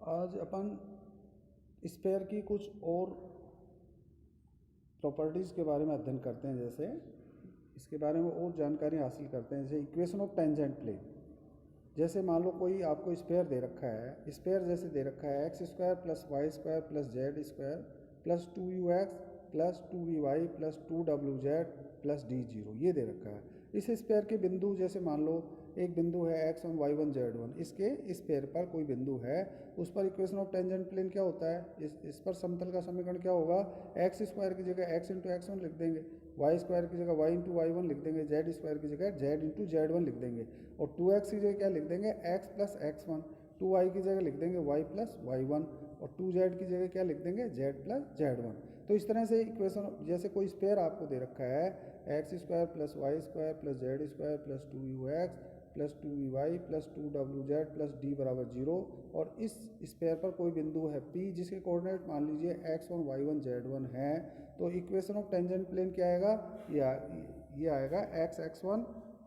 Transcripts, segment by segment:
आज अपन स्फीयर की कुछ और प्रॉपर्टीज़ के बारे में अध्ययन करते हैं। जैसे इसके बारे में और जानकारी हासिल करते हैं। जैसे इक्वेशन ऑफ टेंजेंट प्लेन। जैसे मान लो कोई आपको स्फीयर दे रखा है, स्फीयर जैसे दे रखा है x square plus y square plus z square plus 2u(x) plus 2vy plus 2wz plus d0, ये दे रखा है। इस स्फीयर के बिंदु जैसे मान लो एक बिंदु है x1 y1 z1, इसके स्फीयर पर कोई बिंदु है, उस पर इक्वेशन ऑफ टेंजेंट प्लेन क्या होता है, इस पर समतल का समीकरण क्या होगा, एक्स स्क्वायर की जगह x इंटू x1 लिख देंगे, वाई स्क्वायर की जगह y इंटू y1 लिख देंगे, जेड स्क्वायर की जगह z इंटू z1 लिख देंगे, और 2x की जगह क्या लिख देंगे, x प्लस x1, 2y की जगह लिख देंगे y प्लस y1, और 2z की जगह क्या लिख देंगे, z प्लस z1। तो इस तरह से इक्वेशन, जैसे कोई स्फीयर आपको दे रखा है x square plus y square plus z square plus 2u(x) plus 2vy plus 2wz plus d बराबर 0, और इस स्फीयर पर कोई बिंदु है P जिसके कोऑर्डिनेट मान लीजिए x1 y1 z1 है, तो इक्वेशन ऑफ टेंजेंट प्लेन क्या आएगा, ये आएगा x(x1),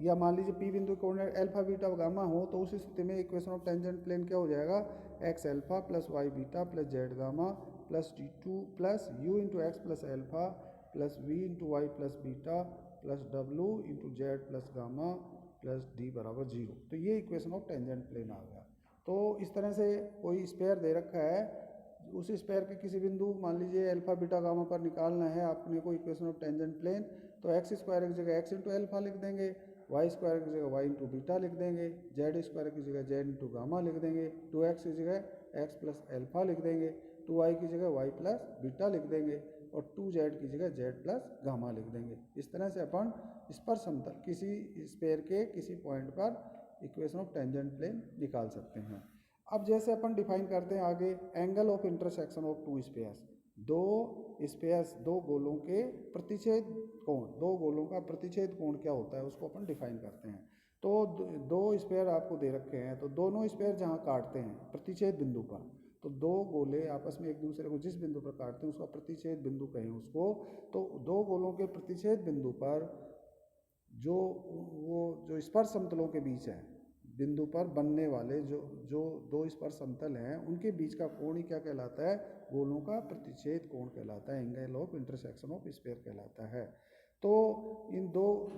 या मान लीजिए P बिंदु कोऑर्डिनेट अल्फा बीटा गामा हो, तो उस स्थिति में इक्वेशन ऑफ टेंजेंट प्लेन क्या हो जाएगा, x alpha plus y beta plus z gamma plus d2 plus u into x plus alpha plus v into y plus beta plus w into z plus gamma plus d बराबर 0। तो ये equation of tangent plane आ गया। तो इस तरह से कोई स्फीयर दे रखा है, उस स्फीयर के किसी बिंदु मान लीजिए अल्फा बीटा गामा पर निकालना है अपने को इक्वेशन ऑफ टेंजेंट प्लेन, तो एक्स स्क्वायर की जगह x इंटू अल्फा लिख देंगे, वाई स्क्वायर की जगह y इंटू बीटा लिख देंगे, जेड स्क्वायर की जगह z इंटू गामा लिख देंगे, 2x की जगह x प्लस अल्फा लिख देंगे, 2y की जगह y प्लस बीटा लिख देंगे, और 2z की जगह z प्लस गामा लिख देंगे। इस तरह से अपन स्पर्श समतल किसी स्फीयर के किसी पॉइंट पर इक्वेशन ऑफ टेंजेंट प्लेन निकाल सकते हैं। अब जैसे अपन डिफाइन करते हैं आगे angle of intersection of to spheres, दो गोलों के प्रतिच्छेद कोण, दो गोलों का प्रतिच्छेद कोण क्या होता है उसको अपन डिफाइन करते हैं। तो दो स्फीयर आपको दे रखे हैं, तो दोनों स्फीयर जहाँ काटते हैं प्रतिच्छेद बिंदु पर, तो दो गोले आपस में एक दूसरे को जिस बिंदु पर काटते हैं उसका प्रतिच्छेद बिंदु कहें उसको। तो दो गोलों के प्रतिच्छेद बिंदु पर जो स्पर्श समतलों के बीच है, बिंदु पर बनने वाले जो दो स्पर्श समतल हैं उनके बीच का कोण ही क्या कहलाता है, गोलों का प्रतिच्छेद कोण कहलाता है, angle of intersection of sphere कहलाता है। तो इन दो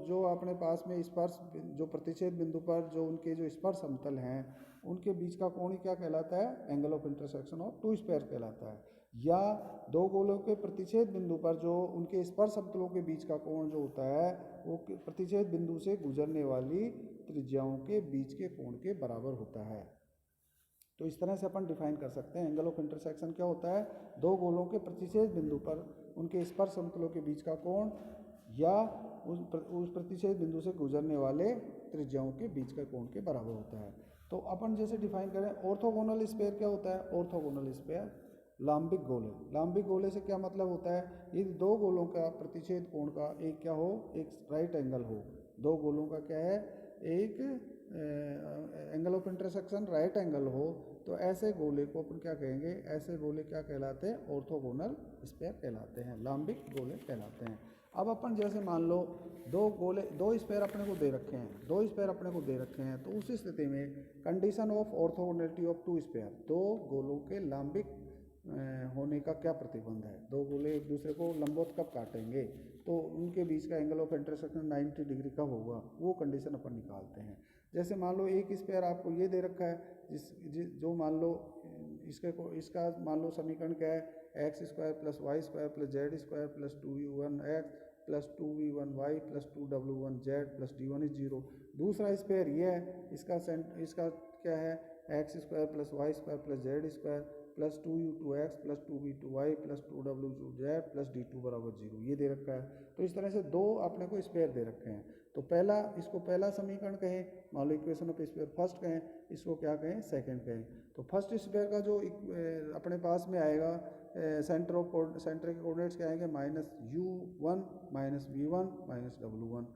जो अपने पास में स्पर्श जो प्रतिच्छेद बिंदु पर जो उनके जो स्पर्श समतल हैं उनके बीच का कोण ही क्या कहलाता है, angle of intersection of two sphere कहलाता है। या दो गोलों के प्रतिच्छेद बिंदु पर जो उनके स्पर्श समतलों के बीच का कोण जो होता है वो प्रतिच्छेद बिंदु से गुजरने वाली त्रिज्याओं के बीच के कोण के बराबर होता है। तो इस तरह से अपन डिफाइन कर सकते हैं एंगल ऑफ इंटरसेक्शन क्या होता है, दो गोलों के प्रतिच्छेद बिंदु पर उनके स्पर्श समतलों के बीच का कोण या उस प्रतिच्छेद बिंदु से गुजरने वाले त्रिज्याओं के बीच का कोण के बराबर होता है। तो अपन जैसे डिफाइन करें ऑर्थोगोनल स्फीयर क्या होता है, ऑर्थोगोनल स्फीयर लाम्बिक गोले, लाम्बिक गोले से क्या मतलब होता है, यदि दो गोलों का प्रतिच्छेद कोण का एक क्या हो, एक राइट एंगल हो, दो गोलों का क्या है, एक angle of intersection right angle हो, तो ऐसे गोले को अपन क्या कहेंगे, ऐसे गोले क्या कहलाते हैं, ऑर्थोगोनल स्फीयर कहलाते हैं, लाम्बिक गोले कहलाते हैं। अब अपन जैसे मान लो दो स्फीयर अपने को दे रखे हैं, तो उस स्थिति में condition of orthogonality of two sphere, दो गोलों के लाम्बिक होने का क्या प्रतिबंध है, दो गोले एक दूसरे को लंबवत कब काटेंगे, तो उनके बीच का एंगल ऑफ इंटरसेक्शन 90 डिग्री कब होगा, वो कंडीशन अपन निकालते हैं। जैसे मान लो एक स्फीयर आपको ये दे रखा है जो मान लो इसका मान लो समीकरण क्या है, x square plus y square plus z square plus 2u(x) plus 2v(1y) plus 2w(1z) plus d1 is 0। दूसरा स्फीयर ये है, इसका क्या है, x square plus y square plus z square plus 2u(2x) plus 2v(2y) plus 2w(2z) plus d2 बराबर 0, ये दे रखा है। तो इस तरह से दो अपने को स्फीयर दे रखे हैं, तो इसको पहला समीकरण कहें, मान लो इक्वेशन ऑफ स्फीयर फर्स्ट कहें, इसको क्या कहें, सेकंड कहें। तो फर्स्ट स्फीयर का जो अपने पास में आएगा सेंटर के कोऑर्डिनेट्स क्या आएंगे, -u1 -v1 -w1,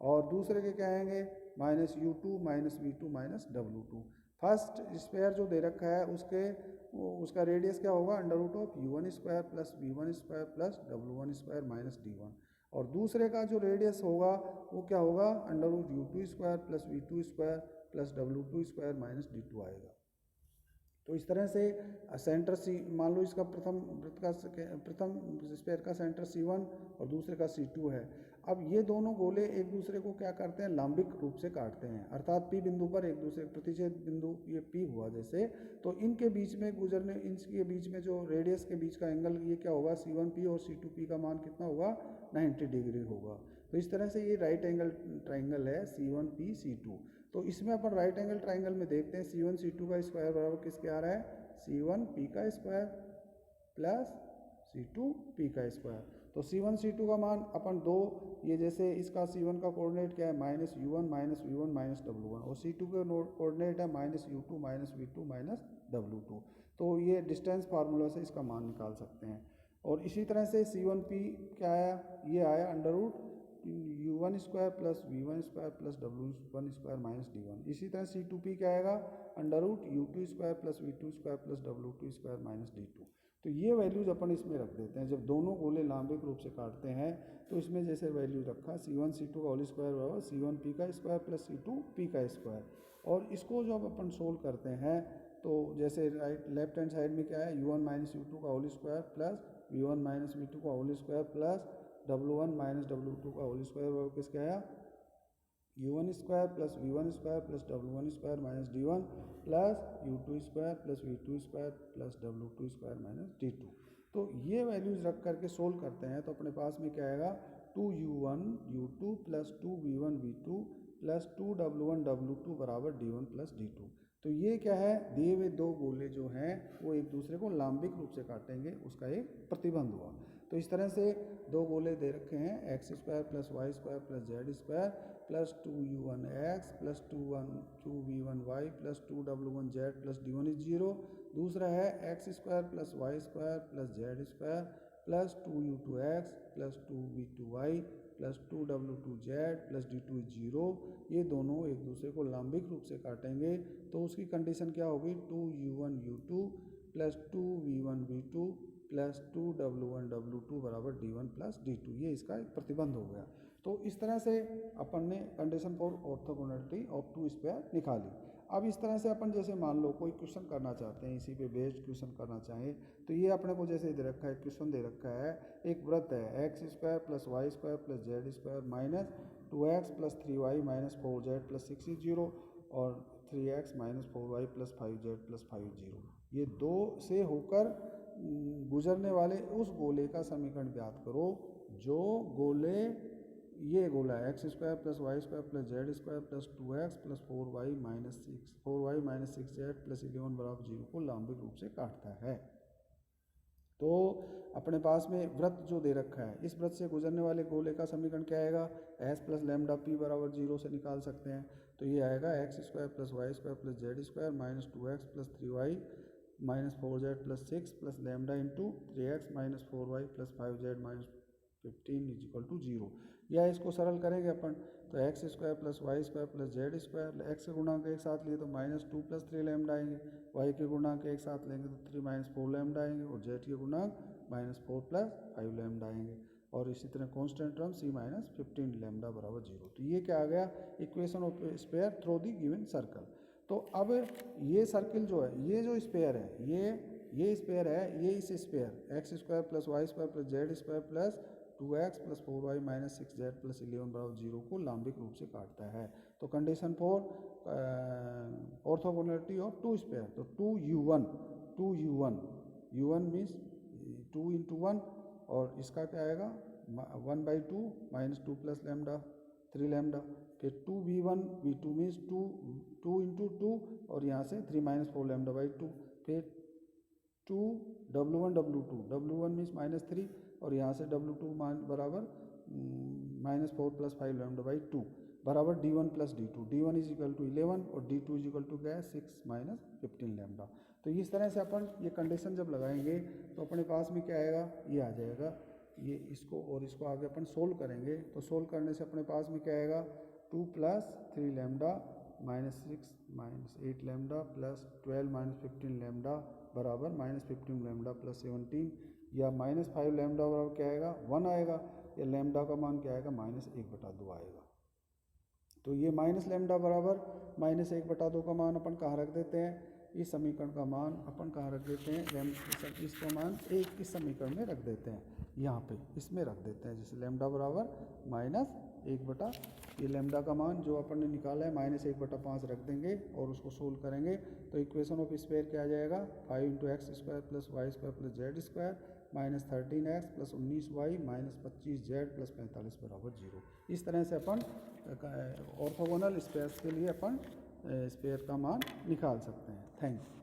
और दूसरे के क्या आएंगे, -u2 -v2 -w2। First sphere जो दे रखा है उसका रेडियस क्या होगा, √u1² plus v1² plus w1² minus d1, और दूसरे का जो रेडियस होगा वो क्या होगा, √u2² plus v2² plus w2² minus d2 आएगा। तो इस तरह से सेंटर सी, मान लो इसका प्रथम स्फीयर का सेंटर C1 और दूसरे का C2 है। अब ये दोनों गोले एक दूसरे को क्या करते हैं, लांबिक रूप से काटते हैं, अर्थात P बिंदु पर एक दूसरे प्रतिच्छेद बिंदु ये P हुआ जैसे, तो इनके बीच में गुजरने, इनके बीच में जो रेडियस के बीच का एंगल ये क्या होगा, C1P और C2P का मान कितना होगा, 90 डिग्री होगा। तो इस तरह से ये राइट एंगल ट्राइंगल है C1P C2। तो इसमें अपन राइट एंगल ट्राइंगल में देखते हैं C1 C2 का स्क्वायर बराबर किसके आ रहा है, C1P का स्क्वायर प्लस C2P का स्क्वायर। तो C1 C2 का मान अपन दो, ये जैसे इसका C1 का कोऑर्डिनेट क्या है, -U1 -V1 -W1, और C2 का कोऑर्डिनेट है -U2 -V2 -W2। तो ये डिस्टेंस फार्मूला से इसका मान निकाल सकते हैं। और इसी तरह से C1P क्या आया, ये आया √U1 square plus V1 square plus W1 square -D1। इसी तरह C2P क्या आएगा, √U2 square plus V2 square plus W2 square -D2। तो ये वैल्यूज अपन इसमें रख देते हैं। जब दोनों गोले लांबिक रूप से काटते हैं तो इसमें जैसे वैल्यू रखा C1 C2 का होल स्क्वायर बराबर C1P का स्क्वायर प्लस C2P का स्क्वायर। और इसको जब अपन सोल्व करते हैं तो जैसे लेफ्ट हैंड साइड में क्या है, U1 -U2 का whole square plus V1 -V2 का whole square plus W1 -W2 का होल स्क्वायर बराबर किसके आया, U1 square plus V1 square plus W1 square -D1 plus U2 square plus V2 square plus W2 square -D2। तो ये values रख करके solve करते हैं तो अपने पास में क्या आएगा, 2U1 U2 plus 2V1 V2 plus 2W1 W2 बराबर D1 प्लस D2। तो ये क्या है, दिए हुए दो गोले जो हैं वो एक दूसरे को लांबिक रूप से काटेंगे, उसका एक प्रतिबंध हुआ। तो इस तरह से दो गोले दे रखे हैं, x square plus y square plus z square plus 2U1x plus 2V1y plus 2W1z plus D1 is 0। दूसरा है x square plus y square plus z square plus 2U2x plus 2V2y plus 2W2z plus D2 is 0। ये दोनों एक दूसरे को लांबिक रूप से काटेंगे तो उसकी कंडीशन क्या होगी, 2U1 U2 plus 2V1 V2 plus 2W1 W2 बराबर D1 प्लस D2। ये इसका एक प्रतिबंध हो गया। तो इस तरह से अपन ने condition for orthogonality of two square निकाली। अब इस तरह से अपन जैसे मान लो कोई क्वेश्चन करना चाहते हैं, इसी पे बेस्ड क्वेश्चन करना चाहें तो ये अपने को जैसे दे रखा है, क्वेश्चन दे रखा है, एक वृत्त है x square plus y square plus z square minus 2x plus 3y minus 4z plus 6 is 0 और 3x minus 4y plus 5z plus 5 is 0। ये दो से होकर गुजरने वाले उस गोले का समीकरण ज्ञात करो जो गोले, ये गोला है x square plus y square plus z square plus 2x plus 4y minus 6z plus 11 बराबर 0 को लांबिक रूप से काटता है। तो अपने पास में वृत्त जो दे रखा है, इस वृत्त से गुजरने वाले गोले का समीकरण क्या आएगा, s प्लस लैम्डा p बराबर 0 से निकाल सकते हैं। तो ये आएगा x square plus y square plus z square minus 2x plus 3y minus 4z plus 6 plus lambda into 3x minus 4y plus 5z minus 15 is equal to 0। या इसको सरल करेंगे अपन तो x square plus y square plus z square, x के गुणांक एक साथ लिए तो -2 प्लस 3 लैम्डा आएंगे, वाई के गुणांक एक साथ लेंगे तो 3 माइनस 4 लैम्डा आएंगे और जेड के गुणांक -4 प्लस 5 लैम्डा आएंगे। और इसी तरह constant term c minus 15 lambda बराबर 0। तो ये क्या आ गया, equation of sphere through the given circle. तो अब ये सर्किल जो है, ये जो स्फीयर है, ये स्फीयर है, ये इस sphere x square plus y square plus z square plus 2x plus 4y minus 6z plus 11 बराबर 0 को लांबिक रूप से काटता है। तो condition for orthogonality of two sphere, तो 2U1 U1 मीन्स 2 into 1 और इसका क्या आएगा 1/2 माइनस 2 प्लस लैम्डा 3 लैम्डा, फिर 2V1 V2 मीन्स 2 into 2 और यहाँ से 3 माइनस 4 लैम्डा बाई 2, फिर 2W1 W1 मीन्स -3 और यहाँ से W2 बराबर -4 प्लस 5 लैम्डा बाई 2 बराबर D1 plus D2। D1 is equal to 11 और D2 इज इक्वल टू क्या है 6 माइनस 15 लैम्डा। तो इस तरह से अपन ये कंडीशन जब लगाएंगे तो अपने पास में क्या आएगा, ये आ जाएगा। ये इसको और इसको आगे अपन सोल्व करेंगे तो सोल्व करने से अपने पास में क्या आएगा 2 plus 3 lambda minus 6 minus 8 lambda plus 12 minus 15 lambda बराबर -15 लैम्डा प्लस 17 या -5 लैम्डा बराबर क्या आएगा 1 आएगा, या लैम्डा का मान क्या आएगा -1/2 आएगा। तो ये माइनस लैम्डा बराबर -1/2 का मान अपन कहाँ रख देते हैं, इस समीकरण का मान अपन कहाँ रख देते हैं, इसका मान एक इस समीकरण में रख देते हैं, यहाँ पे इसमें रख देते हैं, जैसे लैम्डा बराबर -1/, ये लैम्डा का मान जो अपन ने निकाला है -1/5 रख देंगे और उसको सोल्व करेंगे तो इक्वेशन ऑफ स्क्वायर क्या आ जाएगा, 5 × x² + y² + z² -13x + 19y -25z + 45 = 0। इस तरह से अपन ऑर्थोगोनल स्पेयर्स के लिए अपन स्पेयर का मान निकाल सकते हैं। Thank you.